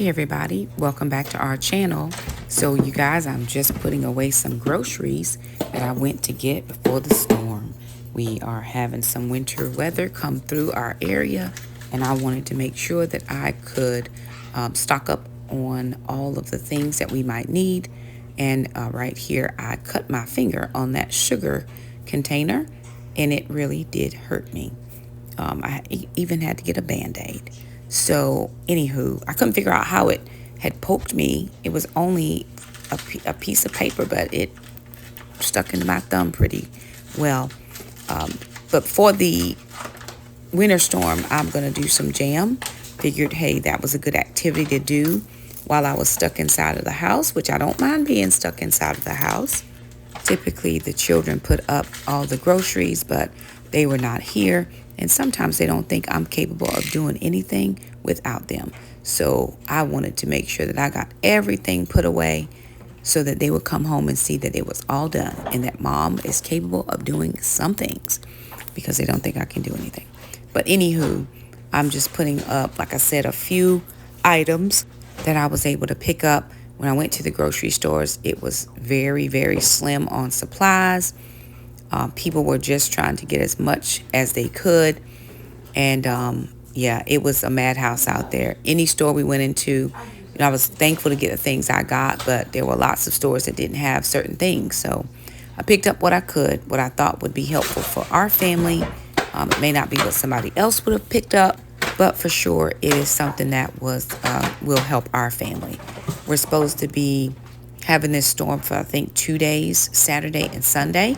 Hey everybody, welcome back to our channel. So you guys, I'm just putting away some groceries that I went to get before the storm. We are having some winter weather come through our area, and I wanted to make sure that I could stock up on all of the things that we might need. And right here, I cut my finger on that sugar container, and it really did hurt me. I even had to get a Band-Aid. So, anywho, I couldn't figure out how it had poked me. It was only a piece of paper, but it stuck into my thumb pretty well. But for the winter storm, I'm going to do some jam. Figured, hey, that was a good activity to do while I was stuck inside of the house, which I don't mind being stuck inside of the house. Typically, the children put up all the groceries, but they were not here. And sometimes they don't think I'm capable of doing anything without them. So I wanted to make sure that I got everything put away so that they would come home and see that it was all done and that mom is capable of doing some things because they don't think I can do anything. But anywho, I'm just putting up, like I said, a few items that I was able to pick up. When I went to the grocery stores, it was very, very slim on supplies. People were just trying to get as much as they could. And yeah, it was a madhouse out there. Any store we went into, I was thankful to get the things I got, but there were lots of stores that didn't have certain things. So I picked up what I could, what I thought would be helpful for our family. It may not be what somebody else would have picked up, but for sure it is something that will help our family. We're supposed to be having this storm for, I think, 2 days, Saturday and Sunday.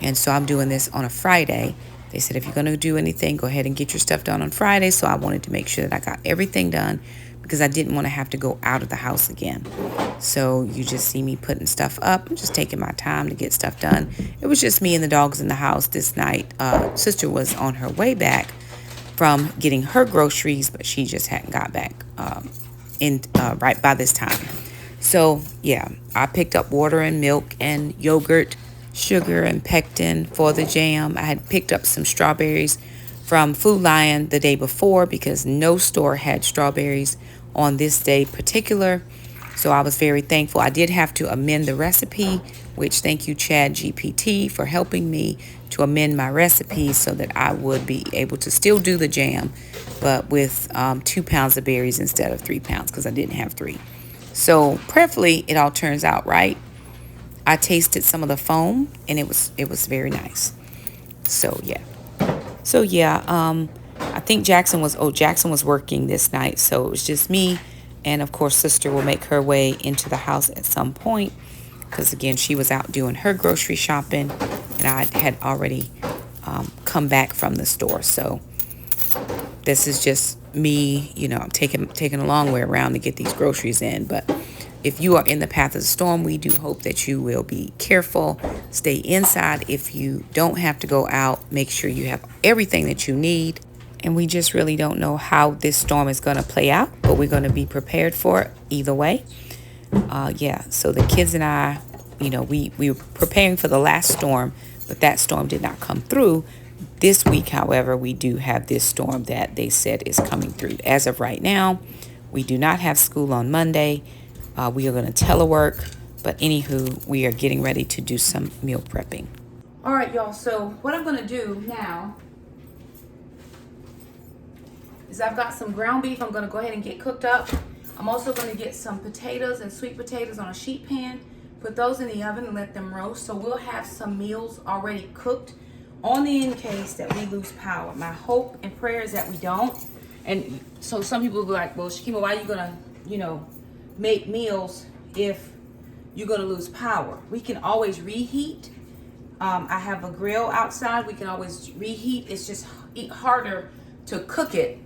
And so I'm doing this on a Friday. They said, if you're going to do anything, go ahead and get your stuff done on Friday. So I wanted to make sure that I got everything done because I didn't want to have to go out of the house again. So you just see me putting stuff up. I'm just taking my time to get stuff done. It was just me and the dogs in the house this night. Sister was on her way back from getting her groceries, but she just hadn't got back right by this time. So yeah, I picked up water and milk and yogurt, sugar and pectin for the jam. I had picked up some strawberries from Food Lion the day before because no store had strawberries on this day particular. So I was very thankful. I did have to amend the recipe, which thank you ChatGPT for helping me to amend my recipe so that I would be able to still do the jam, but with 2 pounds of berries instead of 3 pounds because I didn't have 3. So prayerfully, it all turns out right. I tasted some of the foam and it was very nice. So yeah. I think Jackson was working this night. So it was just me. And of course, sister will make her way into the house at some point. Because again, she was out doing her grocery shopping and I had already come back from the store. So this is just me, I'm taking a long way around to get these groceries in. But if you are in the path of the storm, we do hope that you will be careful. Stay inside. If you don't have to go out, make sure you have everything that you need. And we just really don't know how this storm is going to play out, but we're going to be prepared for it either way. So the kids and I, we were preparing for the last storm, but that storm did not come through. This week, however, we do have this storm that they said is coming through. As of right now, we do not have school on Monday. We are going to telework, but anywho, we are getting ready to do some meal prepping. All right, y'all. So what I'm going to do now is I've got some ground beef I'm going to go ahead and get cooked up. I'm also going to get some potatoes and sweet potatoes on a sheet pan, put those in the oven and let them roast. So we'll have some meals already cooked on the in case that we lose power. My hope and prayer is that we don't. And so some people will be like, well, Shakima, why are you going to, make meals if you're going to lose power? We can always reheat. I have a grill outside. We can always reheat. It's just harder to cook it.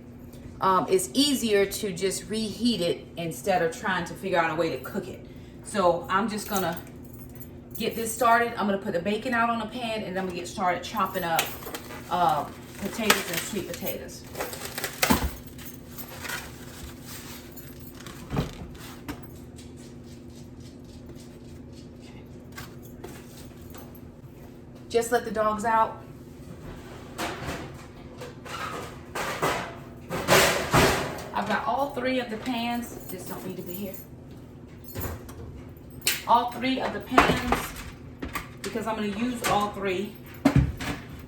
It's easier to just reheat it instead of trying to figure out a way to cook it. So I'm just going to get this started. I'm going to put the bacon out on a pan and then I'm going to get started chopping up potatoes and sweet potatoes. Just let the dogs out. I've got all three of the pans, this don't need to be here. All three of the pans, because I'm going to use all three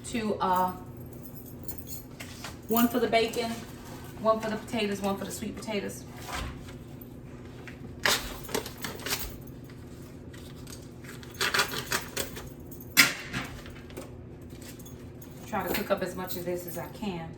to, one for the bacon, one for the potatoes, one for the sweet potatoes. Try to cook up as much of this as I can.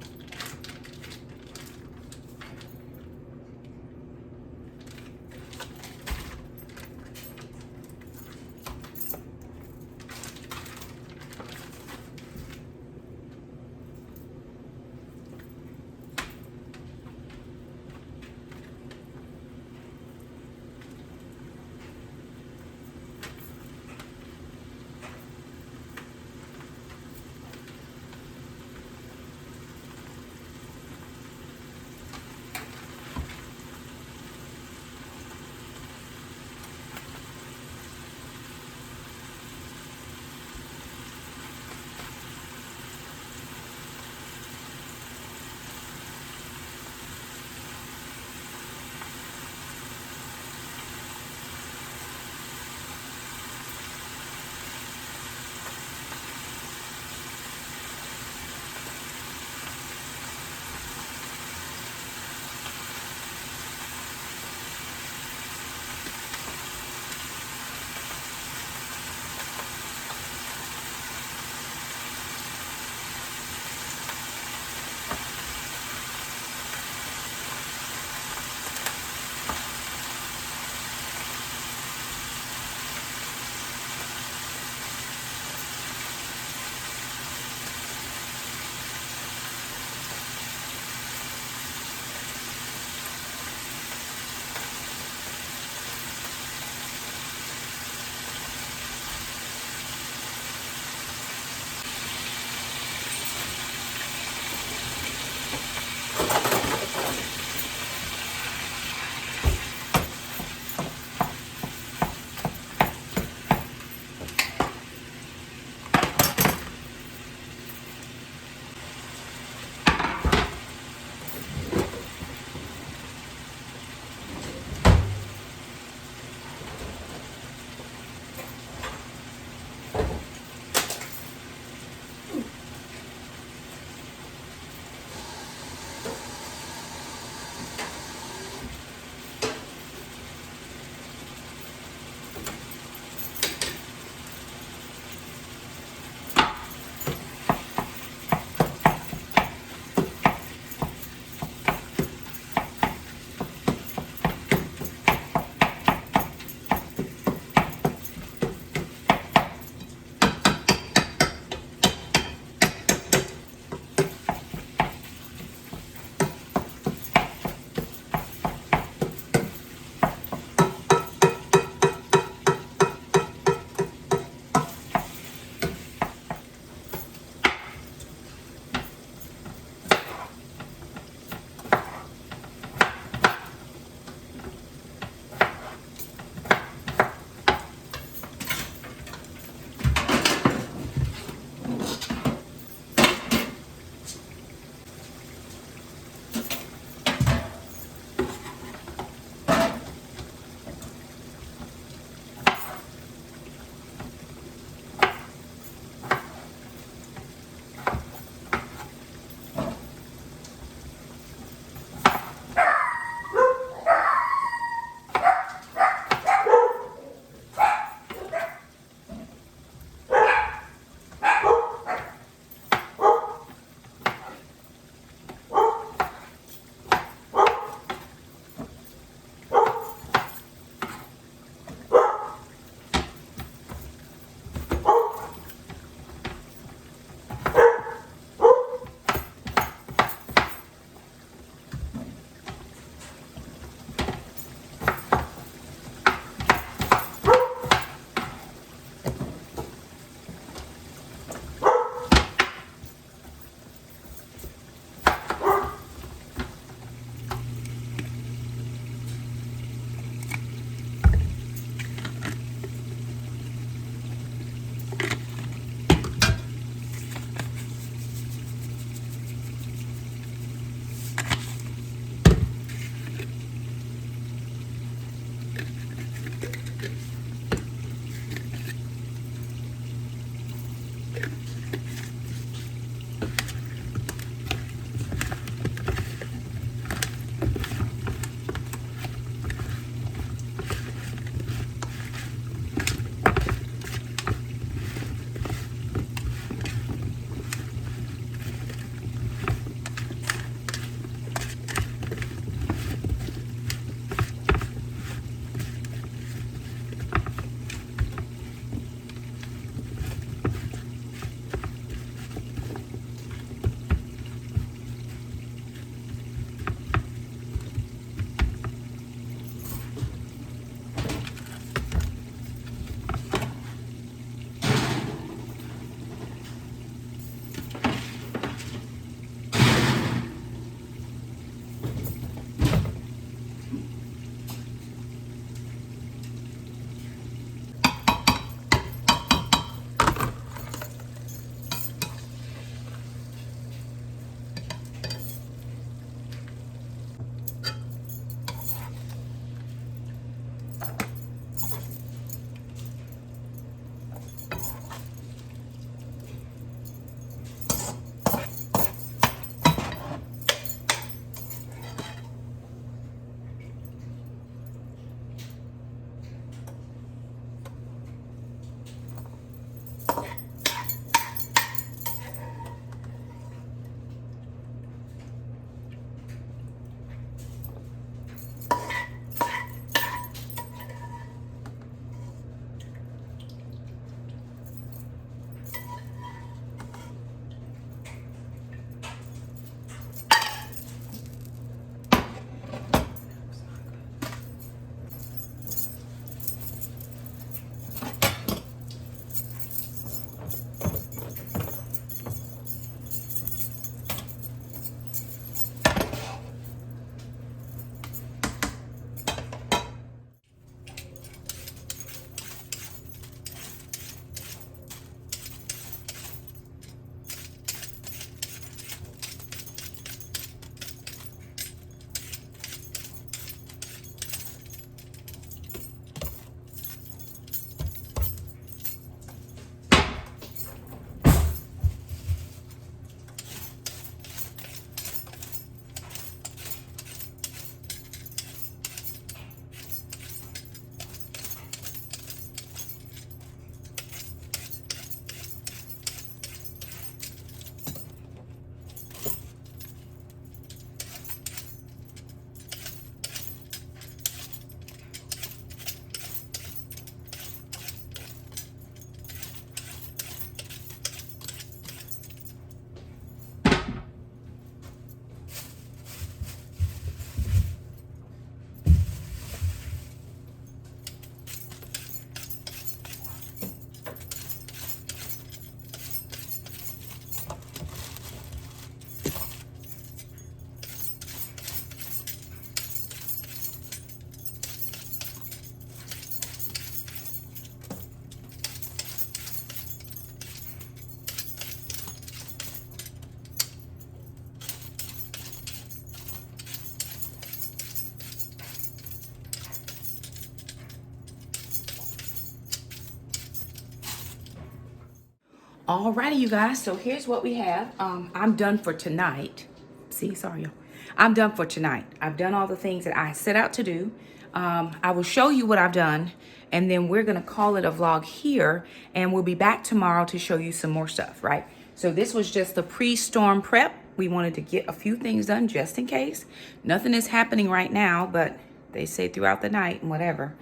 Alrighty, you guys, so here's what we have. I'm done for tonight. See, sorry, y'all. I'm done for tonight. I've done all the things that I set out to do. I will show you what I've done, and then we're gonna call it a vlog here, and we'll be back tomorrow to show you some more stuff, right? So this was just the pre-storm prep. We wanted to get a few things done just in case. Nothing is happening right now, but they say throughout the night and whatever.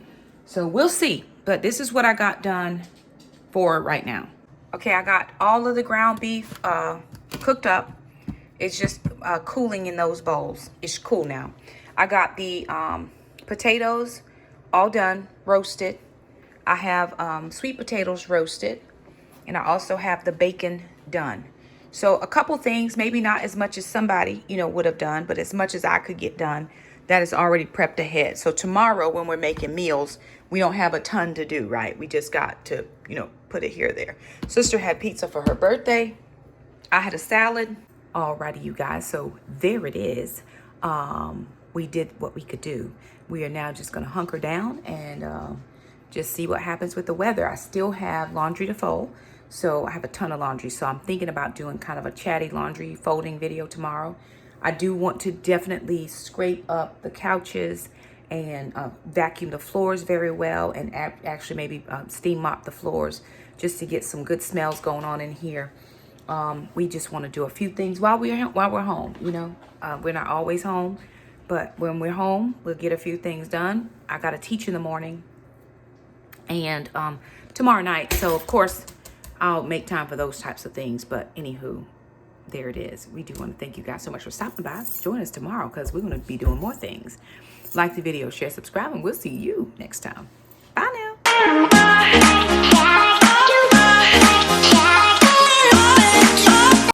So we'll see, but this is what I got done for right now. Okay, I got all of the ground beef cooked up. It's just cooling in those bowls. It's cool now. I got the potatoes all done, roasted. I have sweet potatoes roasted. And I also have the bacon done. So a couple things, maybe not as much as somebody, would have done, but as much as I could get done, that is already prepped ahead. So tomorrow when we're making meals, we don't have a ton to do, right? We just got to, put it here or there. Sister had pizza for her birthday. I had a salad. Alrighty, you guys, so there it is. We did what we could do. We are now just gonna hunker down and just see what happens with the weather. I still have laundry to fold. So I have a ton of laundry. So I'm thinking about doing kind of a chatty laundry folding video tomorrow. I do want to definitely scrape up the couches and vacuum the floors very well, and actually maybe steam mop the floors just to get some good smells going on in here. We just want to do a few things while we're home. You know, we're not always home, but when we're home, we'll get a few things done. I got to teach in the morning and tomorrow night, so of course I'll make time for those types of things. But anywho, there it is. We do want to thank you guys so much for stopping by. Join us tomorrow because we're going to be doing more things. Like the video, share, subscribe, and we'll see you next time. Bye now.